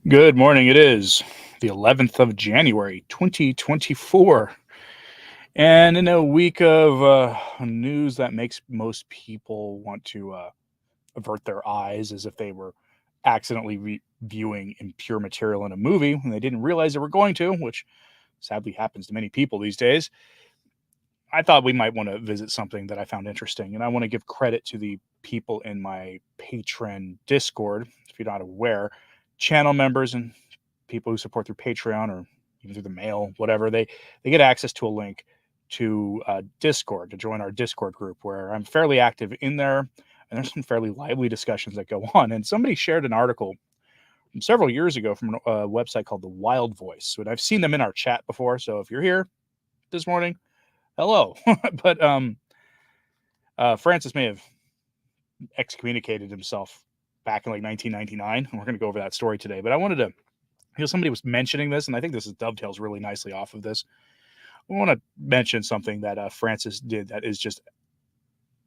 Good morning. It is the 11th of January, 2024. And in a week of news that makes most people want to avert their eyes as if they were accidentally viewing impure material in a movie when they didn't realize they were going to, which sadly happens to many people these days, I thought we might want to visit something that I found interesting. And I want to give credit to the people in my patron Discord, if you're not aware, channel members and people who support through Patreon or even through the mail, whatever, they get access to a link to Discord to join our Discord group where I'm fairly active in there, and there's some fairly lively discussions that go on. And somebody shared an article from several years ago from a website called the Wild Voice, and I've seen them in our chat before. So if you're here this morning, hello. But Francis may have excommunicated himself back in like 1999, and we're going to go over that story today. But I wanted to, somebody was mentioning this, and I think this dovetails really nicely off of this. I want to mention something that Francis did that is just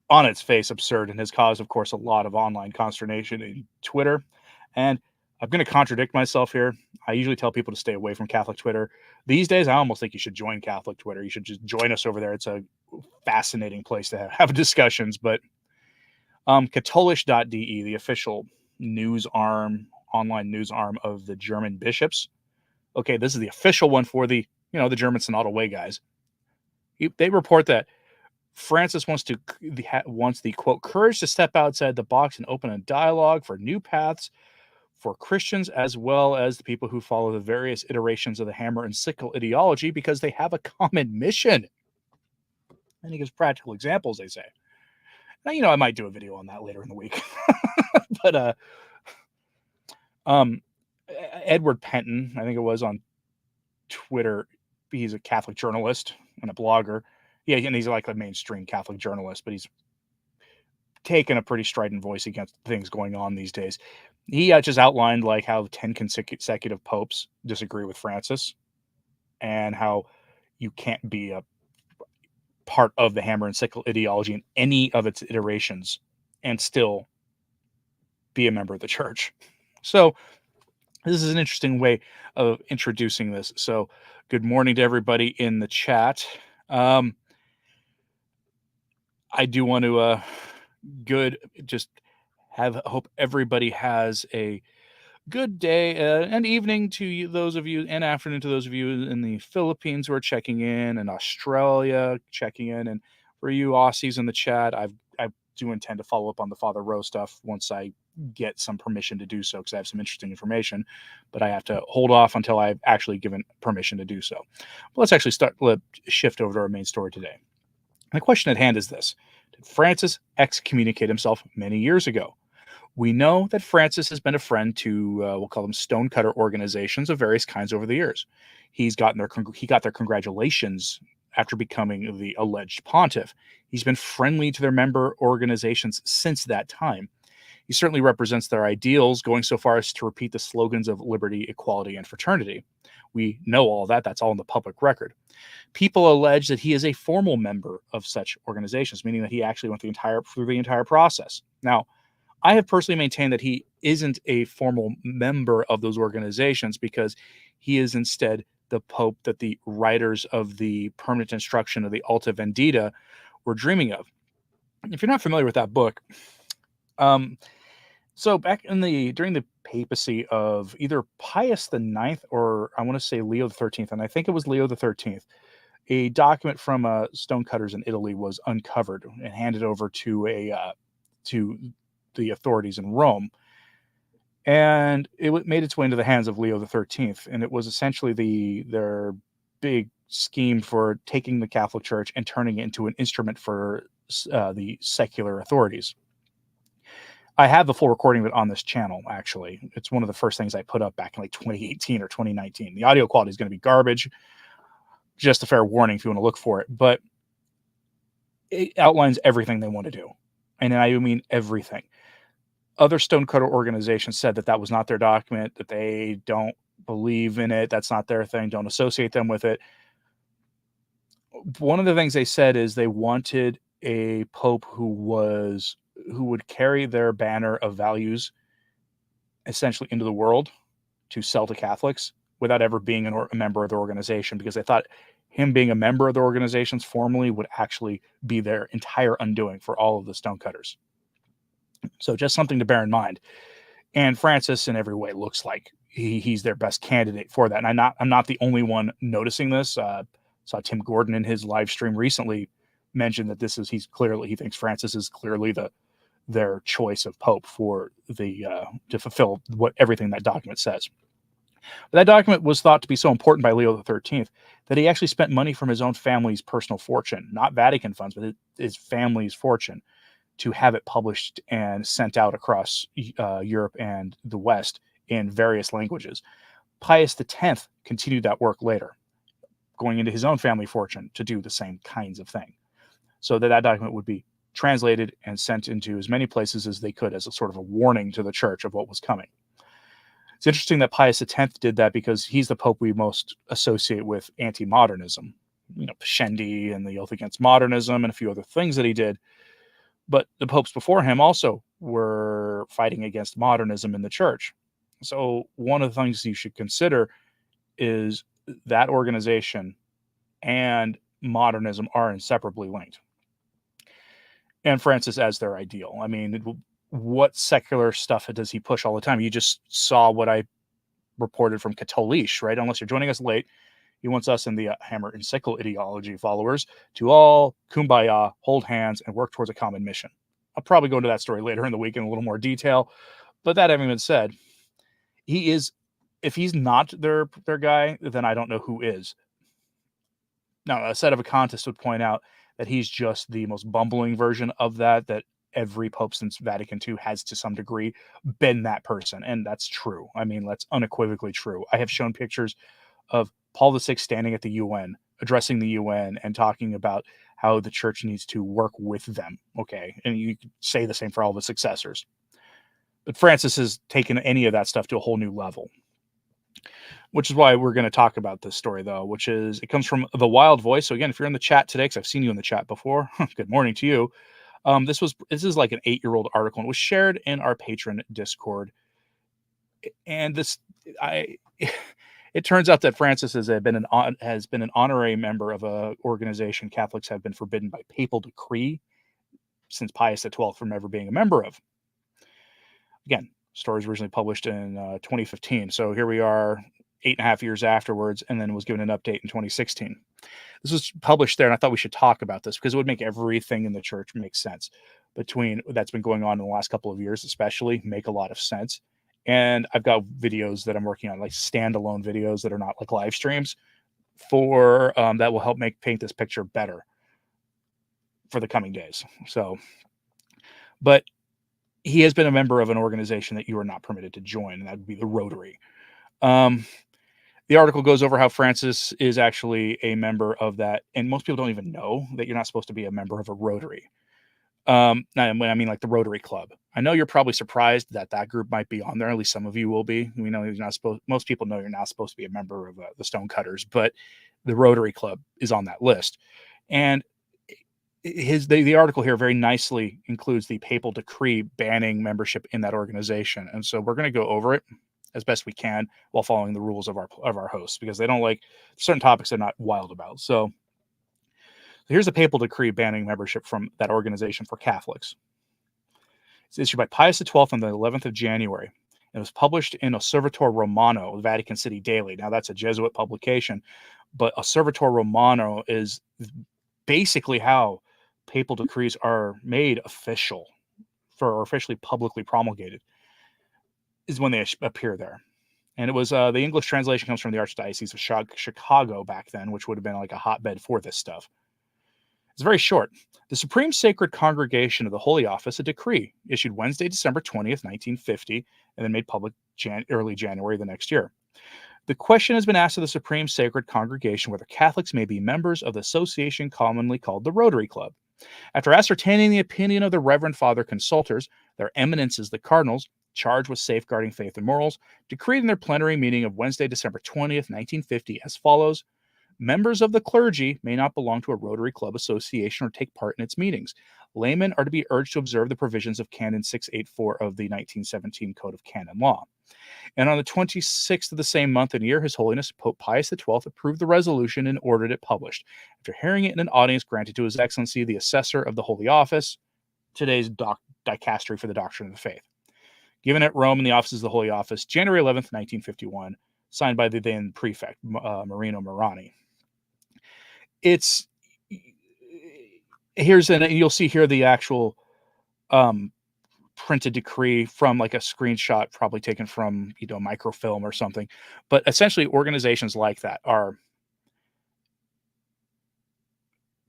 on its face absurd and has caused, of course, a lot of online consternation in Twitter. And I'm going to contradict myself here. I usually tell people to stay away from Catholic Twitter. These days, I almost think you should join Catholic Twitter. You should just join us over there. It's a fascinating place to have discussions. But Katholisch.de, the official news arm, online news arm of the German bishops. Okay, this is the official one for the German Synodal Way guys. They report that Francis wants the quote courage to step outside the box and open a dialogue for new paths for Christians as well as the people who follow the various iterations of the hammer and sickle ideology because they have a common mission. And he gives practical examples, they say. Now, I might do a video on that later in the week. But Edward Penton, I think it was on Twitter, he's a Catholic journalist and a blogger. Yeah, and he's like a mainstream Catholic journalist, but he's taken a pretty strident voice against things going on these days. He just outlined like how 10 consecutive popes disagree with Francis and how you can't be a part of the hammer and sickle ideology in any of its iterations and still be a member of the church. So this is an interesting way of introducing this. So good morning to everybody in the chat. I do want to hope everybody has a good day and evening to those of you, and afternoon to those of you in the Philippines who are checking in, and Australia checking in, and for you Aussies in the chat, I do intend to follow up on the Father Rowe stuff once I get some permission to do so, because I have some interesting information, but I have to hold off until I've actually given permission to do so. But let's shift over to our main story today. The question at hand is this: did Francis excommunicate himself many years ago? We know that Francis has been a friend to, we'll call them stonecutter organizations of various kinds over the years. He got their congratulations after becoming the alleged pontiff. He's been friendly to their member organizations since that time. He certainly represents their ideals, going so far as to repeat the slogans of liberty, equality, and fraternity. We know all that. That's all in the public record. People allege that he is a formal member of such organizations, meaning that he actually went through the entire process. Now, I have personally maintained that he isn't a formal member of those organizations because he is instead the Pope that the writers of the Permanent Instruction of the Alta Vendita were dreaming of. If you're not familiar with that book, so back during the papacy of either Pius the Ninth or I want to say Leo the 13th, and I think it was Leo the 13th, a document from stonecutters in Italy was uncovered and handed over to the authorities in Rome, and it made its way into the hands of Leo the 13th, and it was essentially their big scheme for taking the Catholic Church and turning it into an instrument for the secular authorities. I have the full recording of it on this channel, actually. It's one of the first things I put up back in like 2018 or 2019. The audio quality is going to be garbage. Just a fair warning if you want to look for it. But it outlines everything they want to do. And I mean everything. Other stonecutter organizations said that was not their document, that they don't believe in it, that's not their thing, don't associate them with it. One of the things they said is they wanted a pope who would carry their banner of values essentially into the world to sell to Catholics without ever being a member of the organization, because they thought him being a member of the organizations formally would actually be their entire undoing for all of the stonecutters. So just something to bear in mind. And Francis, in every way, looks like he's their best candidate for that. And I'm not the only one noticing this. Saw Tim Gordon in his live stream recently mention that he thinks Francis is clearly their choice of pope for to fulfill everything that document says. But that document was thought to be so important by Leo XIII that he actually spent money from his own family's personal fortune, not Vatican funds, but his family's fortune, to have it published and sent out across Europe and the West in various languages. Pius X continued that work later, going into his own family fortune to do the same kinds of thing, so that document would be translated and sent into as many places as they could as a sort of a warning to the church of what was coming. It's interesting that Pius X did that because he's the pope we most associate with anti-modernism. Pascendi and the Oath Against Modernism and a few other things that he did. But the popes before him also were fighting against modernism in the church. So one of the things you should consider is that organization and modernism are inseparably linked. And Francis as their ideal. I mean, what secular stuff does he push all the time? You just saw what I reported from Catholic, right? Unless you're joining us late, he wants us in the Hammer and Sickle ideology followers to all kumbaya, hold hands, and work towards a common mission. I'll probably go into that story later in the week in a little more detail. But that having been said, if he's not their guy, then I don't know who is. Now, a set of a contest would point out that he's just the most bumbling version of that every pope since Vatican II has to some degree been that person. And that's true. I mean, that's unequivocally true. I have shown pictures of Paul VI standing at the UN, addressing the UN and talking about how the church needs to work with them. Okay. And you could say the same for all the successors. But Francis has taken any of that stuff to a whole new level, which is why we're going to talk about this story, though, which is it comes from The Wild Voice. So again, if you're in the chat today, because I've seen you in the chat before, good morning to you. This is like an 8-year-old article, and it was shared in our patron Discord. And it turns out that Francis has been an honorary member of an organization Catholics have been forbidden by papal decree since Pius XII from ever being a member of. Again, story was originally published in 2015. So here we are 8.5 years afterwards, and then was given an update in 2016. This was published there, and I thought we should talk about this because it would make everything in the church make sense. Between that's been going on in the last couple of years, especially, make a lot of sense. And I've got videos that I'm working on, like standalone videos that are not like live streams, for that will help paint this picture better for the coming days. So, but he has been a member of an organization that you are not permitted to join, and that would be the Rotary. The article goes over how Francis is actually a member of that, and most people don't even know that you're not supposed to be a member of a Rotary. I mean, like the Rotary Club. I know you're probably surprised that group might be on there. At least some of you will be. We know you're not supposed. Most people know you're not supposed to be a member of the Stonecutters, but the Rotary Club is on that list. And the article here very nicely includes the papal decree banning membership in that organization, and so we're going to go over it as best we can while following the rules of our hosts, because they don't like certain topics they're not wild about. So here's a papal decree banning membership from that organization for Catholics. It's issued by Pius XII on the 11th of January. It was published in Osservatore Romano, the Vatican City Daily. Now, that's a Jesuit publication, but Osservatore Romano is basically how papal decrees are made official, or officially publicly promulgated, is when they appear there. And it was the English translation comes from the Archdiocese of Chicago back then, which would have been like a hotbed for this stuff. It's very short. The Supreme Sacred Congregation of the Holy Office, a decree issued Wednesday, December 20th, 1950, and then made public early January the next year. The question has been asked of the Supreme Sacred Congregation whether Catholics may be members of the association commonly called the Rotary Club. After ascertaining the opinion of the Reverend Father Consultors, their eminences, the Cardinals, charged with safeguarding faith and morals, decreed in their plenary meeting of Wednesday, December 20th, 1950, as follows. Members of the clergy may not belong to a Rotary Club association or take part in its meetings. Laymen are to be urged to observe the provisions of Canon 684 of the 1917 Code of Canon Law. And on the 26th of the same month and year, His Holiness Pope Pius XII approved the resolution and ordered it published. After hearing it in an audience granted to His Excellency, the Assessor of the Holy Office, today's dicastery for the doctrine of the faith, given at Rome in the offices of the Holy Office, January 11th, 1951, signed by the then prefect, Marino Morani. You'll see here the actual printed decree from like a screenshot, probably taken from, microfilm or something. But essentially, organizations like that are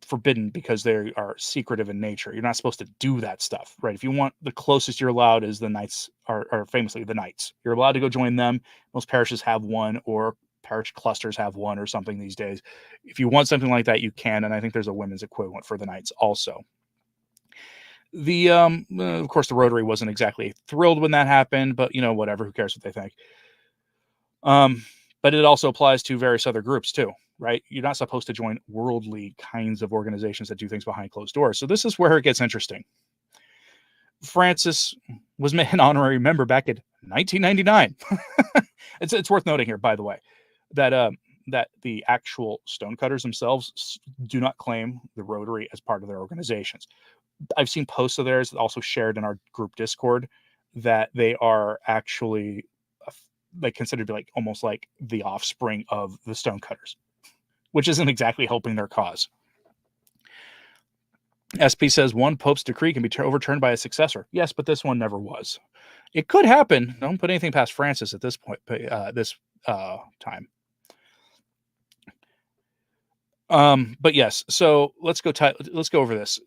forbidden because they are secretive in nature. You're not supposed to do that stuff, right? If you want, the closest you're allowed is the Knights, are famously the Knights. You're allowed to go join them. Most parishes have one, or parish clusters have one or something these days. If you want something like that, you can, and I think there's a women's equivalent for the Knights also. Of course, the Rotary wasn't exactly thrilled when that happened, but whatever, who cares what they think? But it also applies to various other groups too, right? You're not supposed to join worldly kinds of organizations that do things behind closed doors. So this is where it gets interesting. Francis was made an honorary member back in 1999. It's worth noting here, by the way, that the actual stonecutters themselves do not claim the Rotary as part of their organizations. I've seen posts of theirs also shared in our group Discord that they are actually considered to be almost like the offspring of the stonecutters, which isn't exactly helping their cause. SP says one pope's decree can be overturned by a successor. Yes, but this one never was. It could happen. Don't put anything past Francis at this point. This time. But yes. So let's go over this.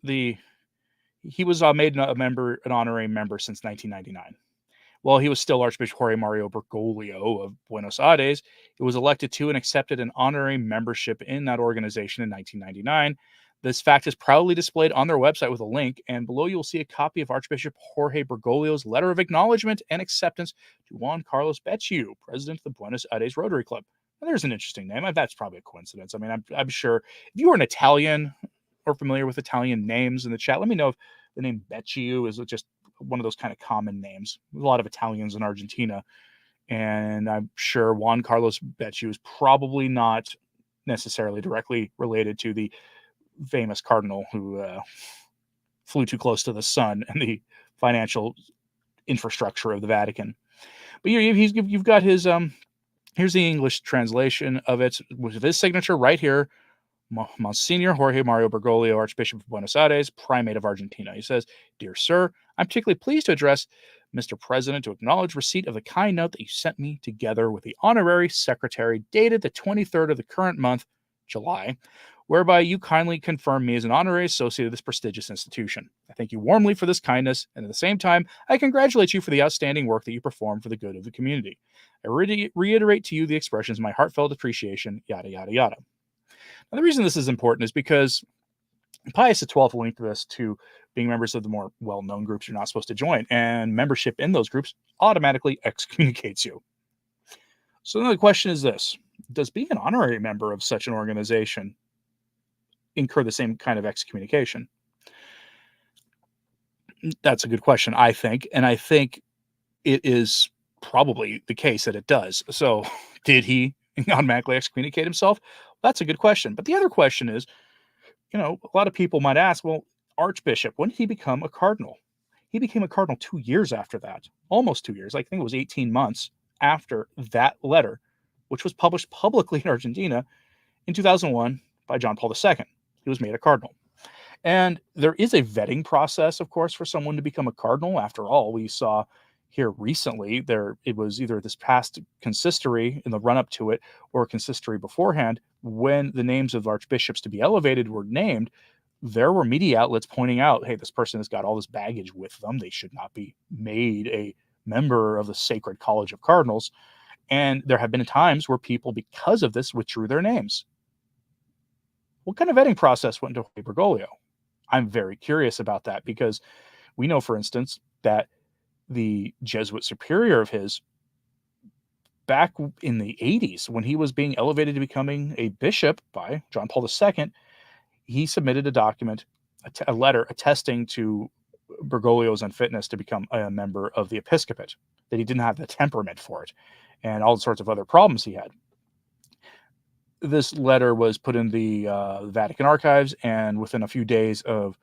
He was made an honorary member since 1999. While he was still Archbishop Jorge Mario Bergoglio of Buenos Aires, he was elected to and accepted an honorary membership in that organization in 1999. This fact is proudly displayed on their website with a link, and below you will see a copy of Archbishop Jorge Bergoglio's letter of acknowledgement and acceptance to Juan Carlos Becciu, president of the Buenos Aires Rotary Club. Now, there's an interesting name. That's probably a coincidence. I mean, I'm sure if you were an Italian or familiar with Italian names in the chat, let me know if the name Becciu is just one of those kind of common names. There's a lot of Italians in Argentina, and I'm sure Juan Carlos Becciu is probably not necessarily directly related to the famous cardinal who flew too close to the sun and the financial infrastructure of the Vatican. But you've got his here's the English translation of it with his signature right here. Monsignor Jorge Mario Bergoglio, Archbishop of Buenos Aires, Primate of Argentina. He says, "Dear Sir, I'm particularly pleased to address Mr. President to acknowledge receipt of the kind note that you sent me together with the Honorary Secretary dated the 23rd of the current month, July, whereby you kindly confirm me as an honorary associate of this prestigious institution. I thank you warmly for this kindness, and at the same time, I congratulate you for the outstanding work that you perform for the good of the community. I reiterate to you the expressions of my heartfelt appreciation, yada, yada, yada." Now, the reason this is important is because Pius XII linked this to being members of the more well-known groups you're not supposed to join, and membership in those groups automatically excommunicates you. So then the question is this: does being an honorary member of such an organization incur the same kind of excommunication? That's a good question, I think, and I think it is probably the case that it does. So did he automatically excommunicate himself? That's a good question. But the other question is, a lot of people might ask, well, Archbishop, when did he become a cardinal? He became a cardinal 2 years after that, almost 2 years. I think it was 18 months after that letter, which was published publicly in Argentina in 2001 by John Paul II. He was made a cardinal. And there is a vetting process, of course, for someone to become a cardinal. After all, we saw here recently, it was either this past consistory in the run-up to it or consistory beforehand, when the names of archbishops to be elevated were named, there were media outlets pointing out, hey, this person has got all this baggage with them. They should not be made a member of the Sacred College of Cardinals. And there have been times where people, because of this, withdrew their names. What kind of vetting process went into Bergoglio? I'm very curious about that, because we know, for instance, that the Jesuit superior of his, back in the 80s, when he was being elevated to becoming a bishop by John Paul II, he submitted a document, a letter attesting to Bergoglio's unfitness to become a member of the episcopate, that he didn't have the temperament for it, and all sorts of other problems he had. This letter was put in the Vatican archives, and within a few days of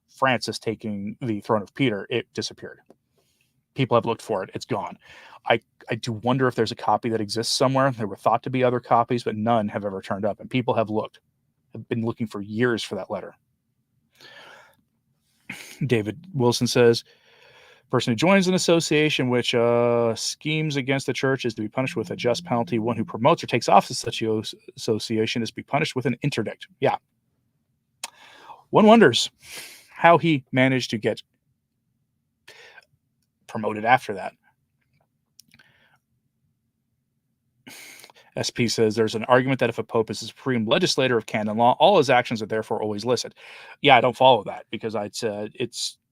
Francis taking the throne of Peter, it disappeared. People have looked for it. It's gone. I do wonder if there's a copy that exists somewhere. There were thought to be other copies, but none have ever turned up, and people have been looking for years for that letter. David Wilson says, person who joins an association which schemes against the church is to be punished with a just penalty. One who promotes or takes office in such an association is to be punished with an interdict. Yeah. One wonders how he managed to get promoted after that. SP says there's an argument that if a pope is the supreme legislator of canon law, all his actions are therefore always licit. Yeah, I don't follow that, because I'd said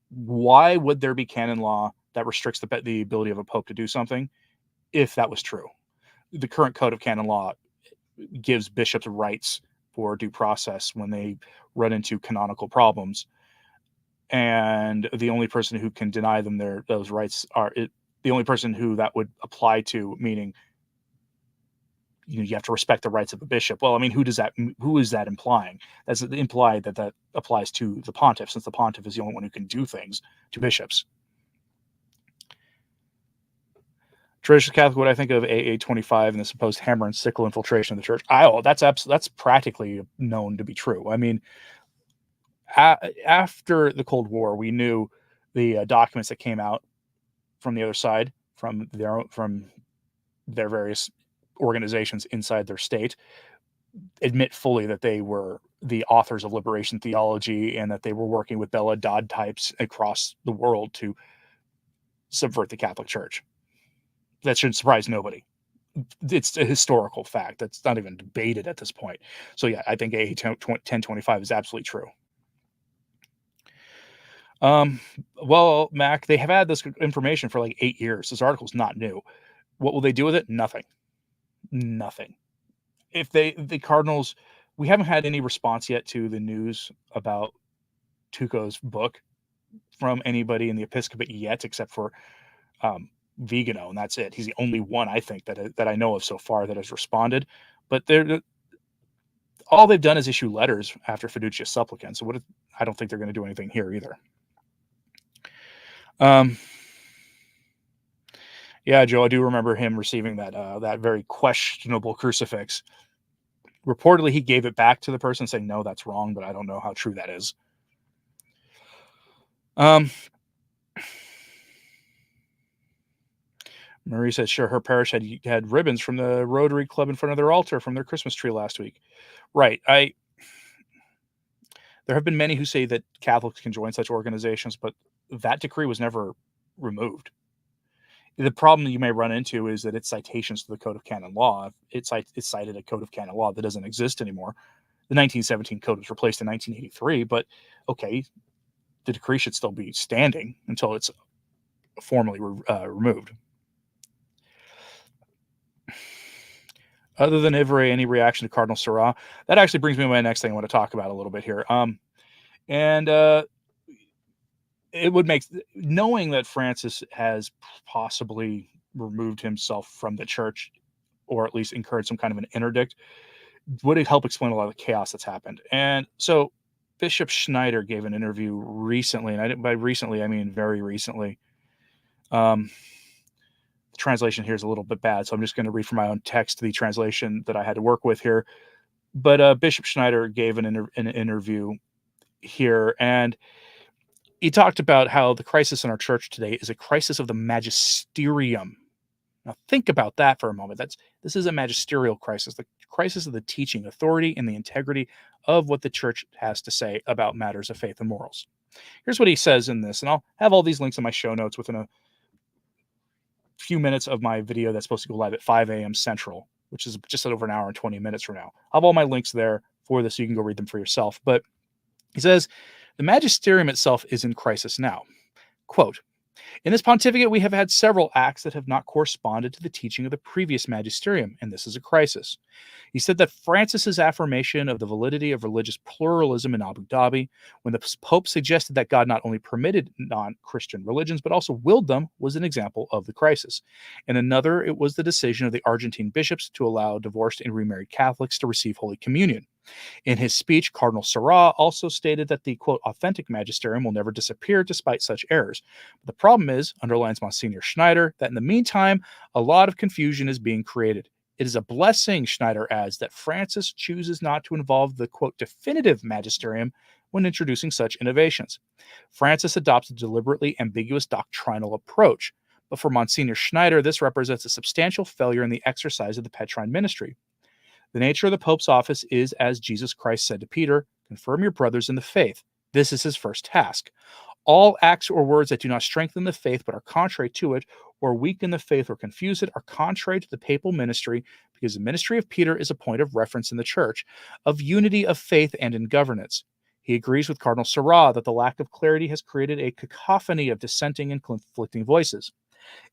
why would there be canon law that restricts the ability of a pope to do something if that was true? The current code of canon law gives bishops rights for due process when they run into canonical problems, and the only person who can deny them those rights the only person who that would apply to, meaning you have to respect the rights of a bishop. Well, I mean, who is that implying? That's implied that applies to the pontiff, since the pontiff is the only one who can do things to bishops. Traditional Catholic, what I think of AA 25 and the supposed hammer and sickle infiltration of the church. That's practically known to be true. I mean, after the Cold War, we knew the documents that came out from the other side, from their various organizations inside their state, admit fully that they were the authors of liberation theology, and that they were working with Bella Dodd types across the world to subvert the Catholic Church. That should surprise nobody. It's a historical fact that's not even debated at this point. So yeah, I think AA 1025 is absolutely true. Well, Mac, they have had this information for like 8 years. This article's not new. What will they do with it? Nothing. If the Cardinals, we haven't had any response yet to the news about Tuco's book from anybody in the episcopate yet, except for Vigano, and that's it. He's the only one, I think, that I know of so far that has responded. But all they've done is issue letters after fiducia supplicans. So I don't think they're going to do anything here either. Yeah, Joe, I do remember him receiving that very questionable crucifix. Reportedly, he gave it back to the person saying, no, that's wrong, but I don't know how true that is. Marie says, sure, her parish had ribbons from the Rotary Club in front of their altar from their Christmas tree last week. Right. There have been many who say that Catholics can join such organizations, but that decree was never removed. The problem you may run into is that it's citations to the Code of Canon Law. It's cited a Code of Canon Law that doesn't exist anymore. The 1917 code was replaced in 1983, but okay, the decree should still be standing until it's formally removed. Other than Ivray, any reaction to Cardinal Sarah? That actually brings me to my next thing I want to talk about a little bit here. It would make, knowing that Francis has possibly removed himself from the church, or at least incurred some kind of an interdict, would it help explain a lot of the chaos that's happened. And so Bishop Schneider gave an interview recently, and by recently, I mean very recently. The translation here is a little bit bad, so I'm just going to read from my own text the translation that I had to work with here. But Bishop Schneider gave an interview here, and he talked about how the crisis in our church today is a crisis of the magisterium. Now think about that for a moment. This is a magisterial crisis, the crisis of the teaching authority and the integrity of what the church has to say about matters of faith and morals. Here's what he says in this, and I'll have all these links in my show notes within a few minutes of my video that's supposed to go live at 5 a.m. Central, which is just over an hour and 20 minutes from now. I'll have all my links there for this so you can go read them for yourself. But he says, the magisterium itself is in crisis now. Quote, In his pontificate, we have had several acts that have not corresponded to the teaching of the previous magisterium, and this is a crisis. He said that Francis's affirmation of the validity of religious pluralism in Abu Dhabi, when the Pope suggested that God not only permitted non-Christian religions but also willed them, was an example of the crisis. In another, it was the decision of the Argentine bishops to allow divorced and remarried Catholics to receive Holy Communion. In his speech, Cardinal Sarah also stated that the, quote, authentic magisterium will never disappear despite such errors. But the problem is, underlines Monsignor Schneider, that in the meantime, a lot of confusion is being created. It is a blessing, Schneider adds, that Francis chooses not to involve the, quote, definitive magisterium when introducing such innovations. Francis adopts a deliberately ambiguous doctrinal approach. But for Monsignor Schneider, this represents a substantial failure in the exercise of the Petrine ministry. The nature of the Pope's office is, as Jesus Christ said to Peter, confirm your brothers in the faith. This is his first task. All acts or words that do not strengthen the faith but are contrary to it, or weaken the faith or confuse it, are contrary to the papal ministry, because the ministry of Peter is a point of reference in the Church, of unity of faith and in governance. He agrees with Cardinal Sarah that the lack of clarity has created a cacophony of dissenting and conflicting voices.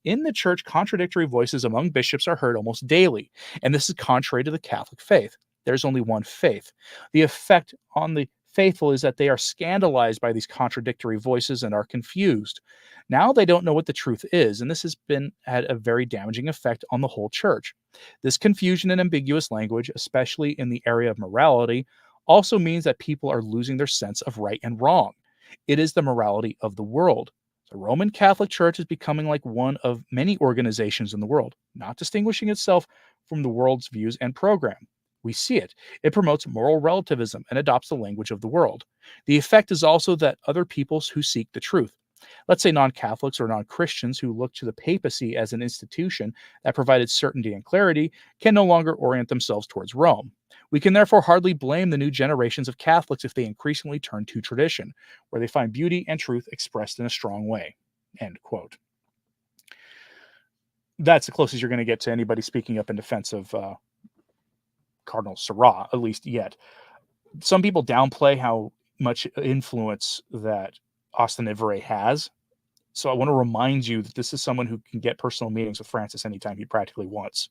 In the Church, contradictory voices among bishops are heard almost daily, and this is contrary to the Catholic faith. There's only one faith. The effect on the faithful is that they are scandalized by these contradictory voices and are confused. Now they don't know what the truth is, and this has had a very damaging effect on the whole Church. This confusion and ambiguous language, especially in the area of morality, also means that people are losing their sense of right and wrong. It is the morality of the world. The Roman Catholic Church is becoming like one of many organizations in the world, not distinguishing itself from the world's views and program. We see it. It promotes moral relativism and adopts the language of the world. The effect is also that other peoples who seek the truth, let's say non-Catholics or non-Christians who look to the papacy as an institution that provided certainty and clarity, can no longer orient themselves towards Rome. We can therefore hardly blame the new generations of Catholics if they increasingly turn to tradition, where they find beauty and truth expressed in a strong way. End quote. That's the closest you're going to get to anybody speaking up in defense of Cardinal Sarah, at least yet. Some people downplay how much influence that Austin Ivere has. So I want to remind you that this is someone who can get personal meetings with Francis anytime he practically wants,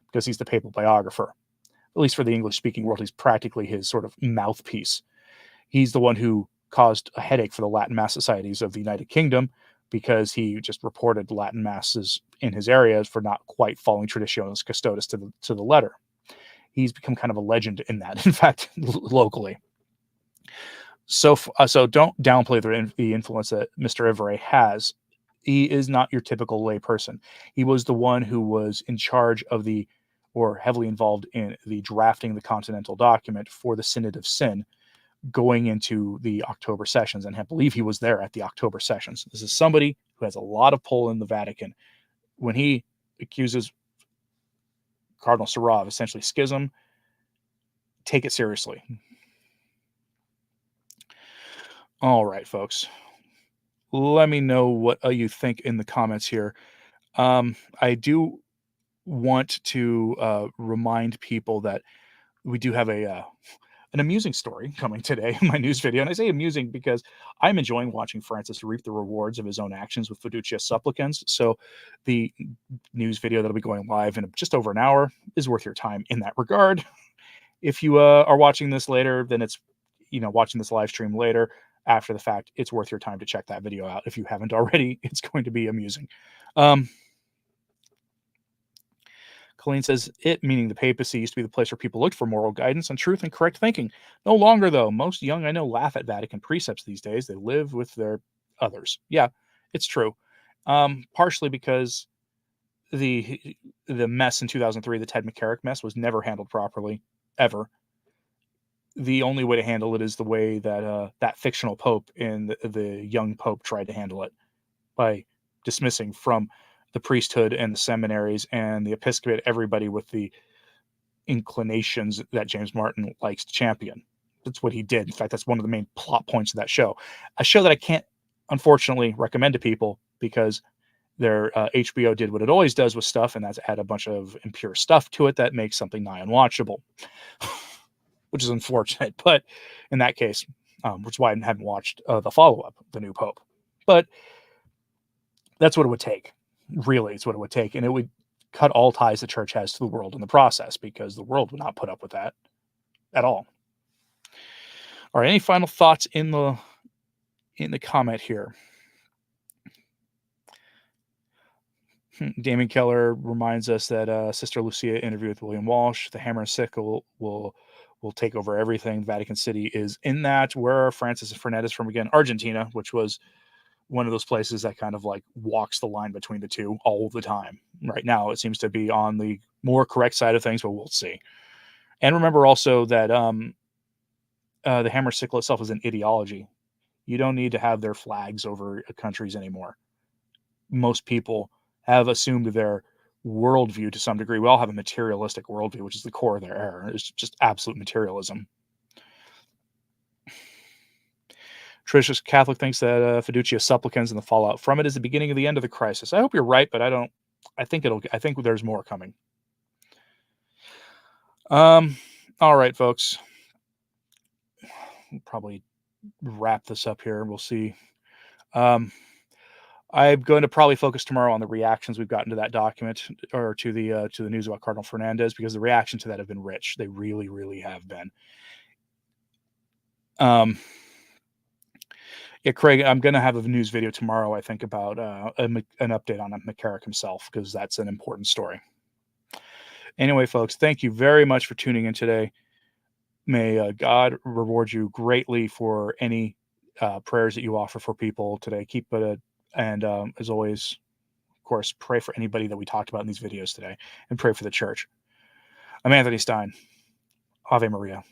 because he's the papal biographer. At least for the English-speaking world, he's practically his sort of mouthpiece. He's the one who caused a headache for the Latin Mass societies of the United Kingdom, because he just reported Latin Masses in his areas for not quite following Traditionis Custodes to the letter. He's become kind of a legend in that, in fact, locally. So don't downplay the influence that Mr. Ivere has. He is not your typical lay person. He was the one who was in charge of or heavily involved in the drafting the Continental document for the Synod of Sin going into the October sessions, and I believe he was there at the October sessions. This is somebody who has a lot of pull in the Vatican. When he accuses Cardinal Sarah of essentially schism, take it seriously. All right, folks. Let me know what you think in the comments here. I do want to remind people that we do have an amusing story coming today in my news video. And I say amusing because I'm enjoying watching Francis reap the rewards of his own actions with Fiducia Supplicans. So the news video that'll be going live in just over an hour is worth your time in that regard. If you are watching this later, then it's, watching this live stream later after the fact, it's worth your time to check that video out. If you haven't already, it's going to be amusing. Colleen says, it, meaning the papacy, used to be the place where people looked for moral guidance and truth and correct thinking. No longer, though. Most young I know laugh at Vatican precepts these days. They live with their others. Yeah, it's true. Partially because the mess in 2003, the Ted McCarrick mess, was never handled properly, ever. The only way to handle it is the way that that fictional pope and the young pope tried to handle it, by dismissing from the priesthood and the seminaries and the episcopate everybody with the inclinations that James Martin likes to champion. That's what he did. In fact, that's one of the main plot points of that show. A show that I can't, unfortunately, recommend to people because their HBO did what it always does with stuff, and that's add a bunch of impure stuff to it that makes something nigh unwatchable, which is unfortunate. But in that case, which is why I haven't watched the follow-up, The New Pope. But That's what it would take. Really, it's what it would take. And it would cut all ties the church has to the world in the process, because the world would not put up with that at all. All right, any final thoughts in the comment here? Damien Keller reminds us that Sister Lucia interviewed with William Walsh. The hammer and sickle will take over everything. Vatican City is in that. Where are Francis and Fernandez from again? Argentina, which was one of those places that kind of like walks the line between the two all the time. Right now, it seems to be on the more correct side of things, but we'll see. And remember also that the hammer sickle itself is an ideology. You don't need to have their flags over countries anymore. Most people have assumed their worldview to some degree. We all have a materialistic worldview, which is the core of their error. It's just absolute materialism. Traditionalist Catholic thinks that fiducia supplicans and the fallout from it is the beginning of the end of the crisis. I hope you're right, but I think there's more coming. All right, folks. We'll probably wrap this up here. We'll see. I'm going to probably focus tomorrow on the reactions we've gotten to that document, or to the news about Cardinal Fernandez, because the reaction to that have been rich. They really, really have been. Yeah, Craig, I'm going to have a news video tomorrow, I think, about an update on McCarrick himself, because that's an important story. Anyway, folks, thank you very much for tuning in today. May God reward you greatly for any prayers that you offer for people today. Keep it, and as always, of course, pray for anybody that we talked about in these videos today, and pray for the church. I'm Anthony Stine. Ave Maria.